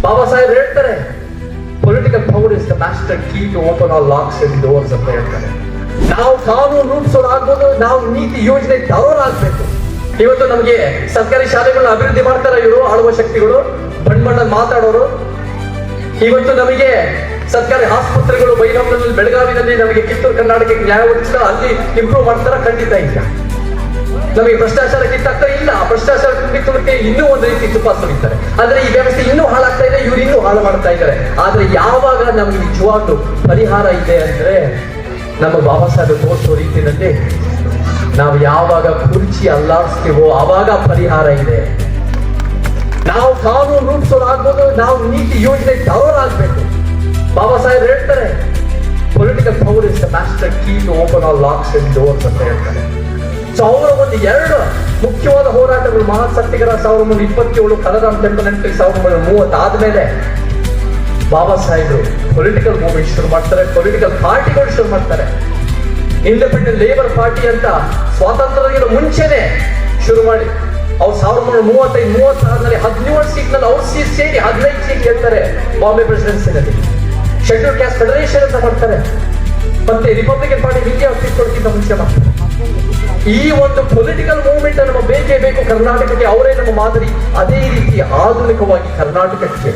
ಬಾಬಾ ಸಾಹೇಬ್ ಹೇಳ್ತಾರೆ, political power is the master key to open all locks and doors ಅಂತ ಹೇಳ್ತಾರೆ. ನಾವು ಕಾನೂನು ರೂಪಿಸೋರಾಗ್ಬೋದು, ನಾವು ನೀತಿ ಯೋಜನೆ ತರೋರಾಗ್ಬೇಕು. ಇವತ್ತು ನಮಗೆ ಸರ್ಕಾರಿ ಶಾಲೆಗಳನ್ನ ಅಭಿವೃದ್ಧಿ ಮಾಡ್ತಾರೆ ಇವರು ಆಳುವ ಶಕ್ತಿಗಳು, ಬಣ್ಣ ಮಾತಾಡೋರು. ಇವತ್ತು ನಮಗೆ ಸರ್ಕಾರಿ ಆಸ್ಪತ್ರೆಗಳು ಬೈರೂರಿನಲ್ಲಿ, ಬೆಳಗಾವಿನಲ್ಲಿ, ನಮಗೆ ಕಿತ್ತೂರು ಕರ್ನಾಟಕಕ್ಕೆ ನ್ಯಾಯ ಒದಗಿಸಿದ ಅಲ್ಲಿ ಇಂಪ್ರೂವ್ ಮಾಡ್ತಾರ? ಖಂಡಿತ ಇಲ್ಲ. ನಮಗೆ ಭ್ರಷ್ಟಾಚಾರ ಕಿತ್ತಾಗ್ತಾ ಇಲ್ಲ. ಭ್ರಷ್ಟಾಚಾರ ಕಿತ್ತೋದಕ್ಕೆ ಇನ್ನೂ ಒಂದು ರೀತಿ ತುಪ್ಪ ಸುರಿತಾರೆ. ಆದ್ರೆ ಈ ವ್ಯವಸ್ಥೆ ಇನ್ನೂ ಹಾಳಾಗ್ತಾ ಇದೆ, ಇವ್ರು ಇನ್ನೂ ಹಾಳು ಮಾಡ್ತಾ ಇದ್ದಾರೆ. ಆದ್ರೆ ಯಾವಾಗ ನಮ್ಗೆ ನಿಜವಾಗ್ಲೂ ಪರಿಹಾರ ಇದೆ ಅಂದ್ರೆ, ನಮ್ಮ ಬಾಬಾ ಸಾಹೇಬ್ ತೋರಿಸೋ ರೀತಿಯಲ್ಲಿ ನಾವು ಯಾವಾಗ ಕುರ್ಚಿ ಅಲ್ಲಾಡಿಸ್ತೀವೋ ಆವಾಗ ಪರಿಹಾರ ಇದೆ. ನಾವು ಕಾನೂನು ರೂಪಿಸೋರಾಗ್ಬೋದು, ನಾವು ನೀತಿ ಯೋಜನೆ ತರೋರಾಗ್ಬೇಕು. ಬಾಬಾ ಸಾಹೇಬ್ ಹೇಳ್ತಾರೆ, political power is the master key to open all locks and doors ಅಂತ ಹೇಳ್ತಾರೆ. ಸೊ ಅವರ ಒಂದು ಎರಡು ಮುಖ್ಯವಾದ ಹೋರಾಟಗಳು, ಮಹಾಸತ್ಯಗ್ರಹ 1927, ಕಲರಾಮ್ ಟೆಂಪಲ್ ಅಂತ 1930 ಆದ್ಮೇಲೆ ಬಾಬಾ ಸಾಹೇಬರು ಪೊಲಿಟಿಕಲ್ ಮೂವ್ಮೆಂಟ್ ಶುರು ಮಾಡ್ತಾರೆ, ಪೊಲಿಟಿಕಲ್ ಪಾರ್ಟಿಗಳು ಶುರು ಮಾಡ್ತಾರೆ. ಇಂಡಿಪೆಂಡೆಂಟ್ ಲೇಬರ್ ಪಾರ್ಟಿ ಅಂತ ಸ್ವಾತಂತ್ರ್ಯಕ್ಕಿಂತ ಮುಂಚೆನೆ ಶುರು ಮಾಡಿ ಅವ್ರು 1935-36 17 ಸೀಟ್ನಲ್ಲಿ ಅವ್ರ ಸೀಟ್ ಸೇರಿ 15 ಸೀಟ್ ಗೆಲ್ತಾರೆ ಬಾಂಬೆ ಪ್ರೆಸಿಡೆನ್ಸಿನಲ್ಲಿ. ಶೆಡ್ಯೂಲ್ ಕ್ಯಾಸ್ಟ್ ಫೆಡರೇಷನ್ ಅಂತ ಮಾಡ್ತಾರೆ. ಮತ್ತೆ ರಿಪಬ್ಲಿಕನ್ ಪಾರ್ಟಿ ಇಂಡಿಯಾ ಅಸ್ತಿತ್ವಕ್ಕಿಂತ ಮುಂಚೆ ಮಾಡ್ತಾರೆ. ಈ ಒಂದು ಪೊಲಿಟಿಕಲ್ ಮೂವ್ಮೆಂಟ್ ನಮ್ಮ ಬೇಕೇ ಬೇಕು ಕರ್ನಾಟಕಕ್ಕೆ. ಅವರೇ ನಮ್ಮ ಮಾದರಿ. ಅದೇ ರೀತಿ ಆಧುನಿಕವಾಗಿ ಕರ್ನಾಟಕಕ್ಕೆ